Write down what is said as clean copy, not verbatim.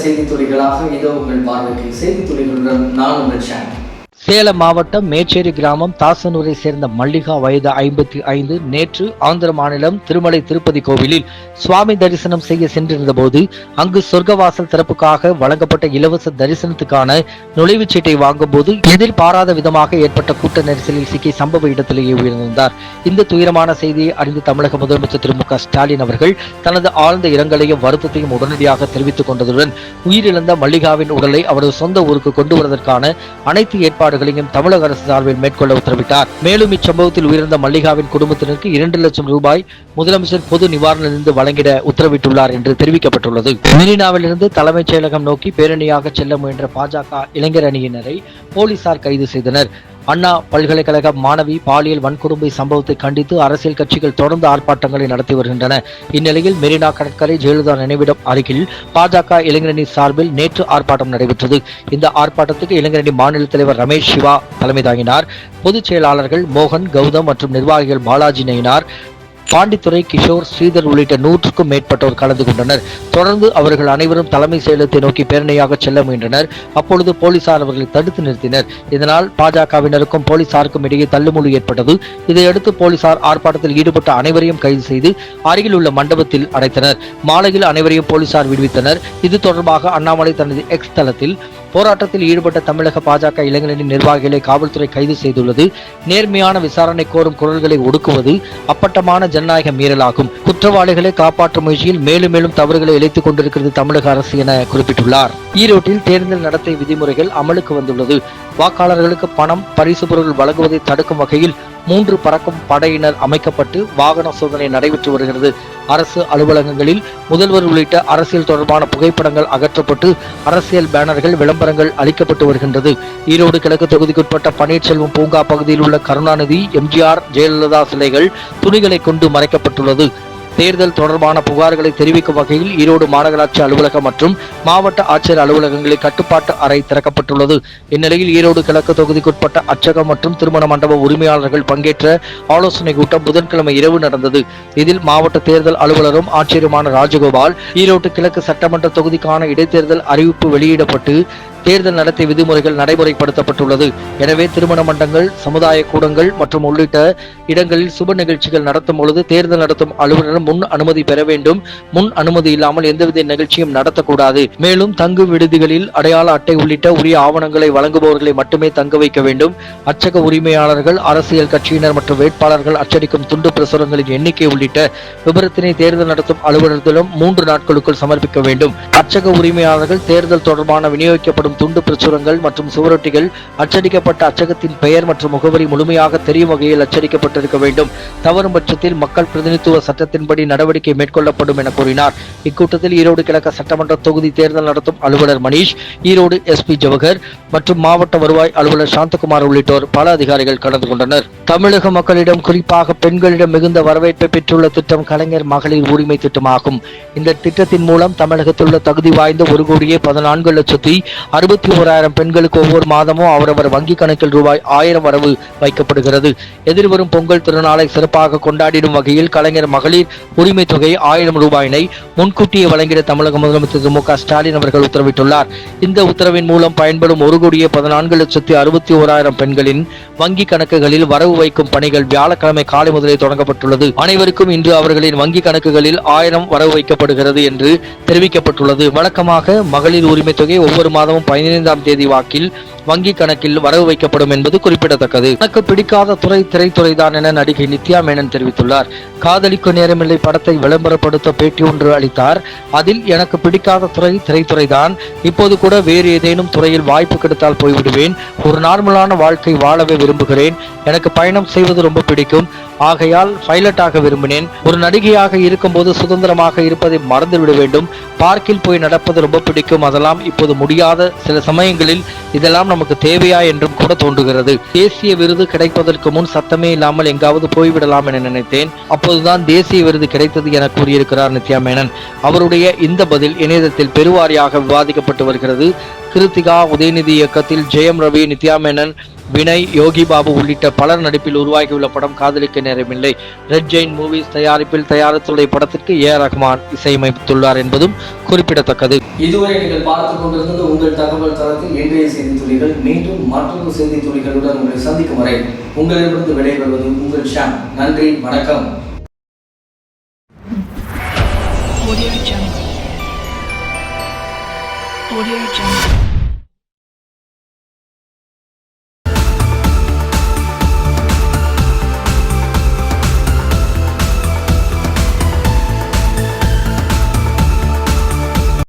செய்தி துளிகளாக இதோ உங்கள் பார்வைக்கு செய்தி துளிகளுடன் நான் உங்கள் சேனல். சேலம் மாவட்டம் மேச்சேரி கிராமம் தாசனூரை சேர்ந்த மல்லிகா வயது 55 நேற்று ஆந்திர மாநிலம் திருமலை திருப்பதி கோவிலில் சுவாமி தரிசனம் செய்ய சென்றிருந்த போது அங்கு சொர்க்கவாசல் திறப்புக்காக வழங்கப்பட்ட இலவச தரிசனத்துக்கான நுழைவுச் சீட்டை வாங்கும் போது எதிர்பாராத விதமாக ஏற்பட்ட கூட்ட நெரிசலில் சிக்கி சம்பவ இடத்திலேயே உயிரிழந்தார். இந்த துயரமான செய்தியை அறிந்த தமிழக முதலமைச்சர் திரு மு க ஸ்டாலின் அவர்கள் தனது ஆழ்ந்த இரங்கலையும் வருத்தத்தையும் உடனடியாக தெரிவித்துக் கொண்டதுடன் உயிரிழந்த மல்லிகாவின் உடலை அவரது சொந்த ஊருக்கு கொண்டு வருவதற்கான அனைத்து ஏற்பாடுகளையும் தமிழக அரசு சார்பில் மேற்கொள்ள உத்தரவிட்டார். மேலும் இச்சம்பவத்தில் உயிரிழந்த மல்லிகாவின் குடும்பத்தினருக்கு 2 லட்சம் ரூபாய் முதலமைச்சர் பொது நிவாரண நிதி வழங்கிட உத்தரவிட்டுள்ளார் என்று தெரிவிக்கப்பட்டுள்ளது. மெரினாவிலிருந்து தலைமைச் செயலகம் நோக்கி பேரணியாக செல்ல முயன்ற பாஜக இளைஞர் அணியினரை போலீசார் கைது செய்தனர். அண்ணா பல்கலைக்கழக மாணவி பாலியல் வன்கொடுமை சம்பவத்தை கண்டித்து அரசியல் கட்சிகள் தொடர்ந்து ஆர்ப்பாட்டங்களை நடத்தி வருகின்றன. இந்நிலையில் மெரினா கடற்கரை ஜெயலலிதா நினைவிடம் அருகில் பாஜக இளைஞரணி சார்பில் நேற்று ஆர்ப்பாட்டம் நடைபெற்றது. இந்த ஆர்ப்பாட்டத்துக்கு இளைஞரணி மாநில தலைவர் ரமேஷ் சிவா தலைமை தாங்கினார். பொதுச் செயலாளர்கள் மோகன், கௌதம் மற்றும் நிர்வாகிகள் பாலாஜி நயினார், பாண்டித்துரை, கிஷோர், ஸ்ரீதர் உள்ளிட்ட 100க்கும் மேற்பட்டோர் கலந்து கொண்டனர். தொடர்ந்து அவர்கள் அனைவரும் தலைமை செயலகத்தை நோக்கி பேரணியாக செல்ல முயன்றனர். அப்பொழுது போலீசார் அவர்களை தடுத்து நிறுத்தினர். இதனால் பாஜகவினருக்கும் போலீசாருக்கும் இடையே தள்ளுமுள்ளு ஏற்பட்டது. இதையடுத்து போலீசார் ஆர்ப்பாட்டத்தில் ஈடுபட்ட அனைவரையும் கைது செய்து அருகில் உள்ள மண்டபத்தில் அடைத்தனர். மாலையில் அனைவரையும் போலீசார் விடுவித்தனர். இது தொடர்பாக அண்ணாமலை தனது எக்ஸ் தளத்தில் போராட்டத்தில் ஈடுபட்ட தமிழக பாஜக இளைஞரணி நிர்வாகிகளை காவல்துறை கைது செய்துள்ளது. நேர்மையான விசாரணை கோரும் குரல்களை ஒடுக்குவது அப்பட்டமான ஜனநாயக மீறலாகும். குற்றவாளிகளை காப்பாற்றும் முயற்சியில் மேலும் மேலும் தவறுகளை இழைத்துக் கொண்டிருக்கிறது தமிழக அரசு என குறிப்பிட்டுள்ளார். ஈரோட்டில் தேர்தல் நடத்தை விதிமுறைகள் அமலுக்கு வந்துள்ளது. வாக்காளர்களுக்கு பணம், பரிசு பொருட்கள் வழங்குவதை தடுக்கும் வகையில் 3 பறக்கும் படையினர் அமைக்கப்பட்டு வாகன சோதனை நடைபெற்று வருகிறது. அரசு அலுவலகங்களில் முதல்வர் உள்ளிட்ட அரசியல் தொடர்பான புகைப்படங்கள் அகற்றப்பட்டு அரசியல் பேனர்கள், விளம்பரங்கள் அளிக்கப்பட்டு வருகின்றது. ஈரோடு கிழக்கு தொகுதிக்குட்பட்ட பன்னீர்செல்வம் பூங்கா பகுதியில் உள்ள கருணாநிதி, எம்ஜிஆர், ஜெயலலிதா சிலைகள் துணிகளை கொண்டு மறைக்கப்பட்டுள்ளது. தேர்தல் தொடர்பான புகார்களை தெரிவிக்கும் வகையில் ஈரோடு மாநகராட்சி அலுவலகம் மற்றும் மாவட்ட ஆட்சியர் அலுவலகங்களில் கட்டுப்பாட்டு அறை திறக்கப்பட்டுள்ளது. இந்நிலையில் ஈரோடு கிழக்கு தொகுதிக்குட்பட்ட அச்சகம் மற்றும் திருமண மண்டப உரிமையாளர்கள் பங்கேற்ற ஆலோசனை கூட்டம் புதன்கிழமை இரவு நடந்தது. இதில் மாவட்ட தேர்தல் அலுவலரும் ஆட்சியருமான ராஜகோபால், ஈரோடு கிழக்கு சட்டமன்ற தொகுதிக்கான இடைத்தேர்தல் அறிவிப்பு வெளியிடப்பட்டு தேர்தல் நடத்தை விதிமுறைகள் நடைமுறைப்படுத்தப்பட்டுள்ளது. எனவே திருமண மண்டபங்கள், சமுதாய கூடங்கள் மற்றும் உள்ளிட்ட இடங்களில் சுப நிகழ்ச்சிகள் நடத்தும் பொழுது தேர்தல் நடத்தும் அலுவலர் முன் அனுமதி பெற வேண்டும். முன் அனுமதி இல்லாமல் எந்தவித நிகழ்ச்சியும் நடத்தக்கூடாது. மேலும் தங்கு விடுதிகளில் அடையாள அட்டை உள்ளிட்ட உரிய ஆவணங்களை வழங்குபவர்களை மட்டுமே தங்க வைக்க வேண்டும். அச்சக உரிமையாளர்கள், அரசியல் கட்சியினர் மற்றும் வேட்பாளர்கள் அச்சடிக்கும் துண்டு பிரசுரங்களின் எண்ணிக்கை உள்ளிட்ட விபரத்தினை தேர்தல் நடத்தும் அலுவலர்களிடம் 3 நாட்களுக்குள் சமர்ப்பிக்க வேண்டும். அச்சக உரிமையாளர்கள் தேர்தல் தொடர்பான விநியோகிக்கப்படும் துண்டு பிரசுரங்கள் மற்றும் சுவரொட்டிகள் அச்சடிக்கப்பட்ட அச்சகத்தின் பெயர் மற்றும் முகவரி முழுமையாக தெரியும் வகையில் அச்சடிக்கப்பட்டிருக்க வேண்டும். தவறும் பட்சத்தில் மக்கள் பிரதிநிதித்துவ சட்டத்தின்படி நடவடிக்கை மேற்கொள்ளப்படும் என கூறினார். இக்கூட்டத்தில் ஈரோடு கிழக்கு சட்டமன்ற தொகுதி தேர்தல் நடத்தும் அலுவலர் மணிஷ், ஈரோடு எஸ்பி ஜவஹர் மற்றும் மாவட்ட வருவாய் அலுவலர் சாந்தகுமார் உள்ளிட்டோர் பல அதிகாரிகள் கலந்து கொண்டனர். தமிழக மக்களிடம் குறிப்பாக பெண்களிடம் மிகுந்த வரவேற்பை பெற்றுள்ள திட்டம் கலைஞர் மகளிர் உரிமை திட்டமாகும். இந்த திட்டத்தின் மூலம் தமிழகத்தில் உள்ள தகுதி வாய்ந்த 1,64,61,000 பெண்களுக்கு ஒவ்வொரு மாதமும் அவரவர் வங்கி கணக்கில் ரூபாய் 1000 வரவு வைக்கப்படுகிறது. எதிர்வரும் பொங்கல் திருநாளை சிறப்பாக கொண்டாடிடும் வகையில் கலைஞர் மகளிர் உரிமை தொகை 1000 ரூபாயினை முன்கூட்டியே வழங்கிட தமிழக முதலமைச்சர் மு க ஸ்டாலின் அவர்கள் உத்தரவிட்டுள்ளார். இந்த உத்தரவின் மூலம் பயன்படும் 1,14,61,000 பெண்களின் வங்கி கணக்குகளில் வரவு வைக்கும் பணிகள் வியாழக்கிழமை காலை முதலே தொடங்கப்பட்டுள்ளது. அனைவருக்கும் இன்று அவர்களின் வங்கி கணக்குகளில் 1000 வரவு வைக்கப்படுகிறது என்று தெரிவிக்கப்பட்டுள்ளது. வழக்கமாக மகளிர் உரிமை தொகை ஒவ்வொரு மாதமும் 15ஆம் தேதி வாக்கில் வங்கி கணக்கில் வரவு வைக்கப்படும் என்பது குறிப்பிடத்தக்கது. எனக்கு பிடிக்காத துறை திரைத்துறைதான் என நடிகை நித்யா மேனன் தெரிவித்துள்ளார். காதலிக்கு நேரமில்லை படத்தை விளம்பரப்படுத்த பேட்டி ஒன்று அளித்தார். அதில் எனக்கு பிடிக்காத துறை திரைத்துறைதான். இப்போது கூட வேறு ஏதேனும் துறையில் வாய்ப்பு கிடைத்தால் போய்விடுவேன். ஒரு நார்மலான வாழ்க்கை வாழவே விரும்புகிறேன். எனக்கு பயணம் செய்வது ரொம்ப பிடிக்கும். ஆகையால் பைலட்டாக விரும்பினேன். ஒரு நடிகையாக இருக்கும்போது சுதந்திரமாக இருப்பதை மறந்துவிட வேண்டும். பார்க்கில் போய் நடப்பது ரொம்ப பிடிக்கும். அதெல்லாம் இப்போது முடியாத சில சமயங்களில் இதெல்லாம் நமக்கு தேவையா என்றும் கூட தோன்றுகிறது. தேசிய விருது கிடைப்பதற்கு முன் சத்தமே இல்லாமல் எங்காவது போய்விடலாம் என நினைத்தேன். அப்போதுதான் தேசிய விருது கிடைத்தது என கூறியிருக்கிறார் நித்யா மேனன். அவருடைய இந்த பதில் இணையத்தில் பெருவாரியாக விவாதிக்கப்பட்டு வருகிறது. கிருத்திகா, உதயநிதி இயக்கத்தில் ஜெயம் ரவி, நித்யா மேனன் வினய், யோகி பாபு உள்ளிட்ட பலர் நடிப்பில் உருவாகியுள்ள படம் காதலிக்க நேரமில்லை. ரெட் ஜெயின் மூவிஸ் தயாரிப்பில் தயாரித்துள்ள இப்படத்திற்கு A.R. ரஹ்மான் இசையமைத்துள்ளார் என்பதும் குறிப்பிடத்தக்கது. இதுவரை நீங்கள் பார்த்துக் கொண்டிருந்தது உங்கள் தகவல் தளத்தில் இன்றைய செய்தி துளிகள். மீண்டும் மற்றொரு செய்தி துளிகளுடன் உங்களை சந்திக்கும் வரை உங்களிடமிருந்து விடைபெறுவது உங்கள் ஷாம். நன்றி, வணக்கம். Audio Jungle.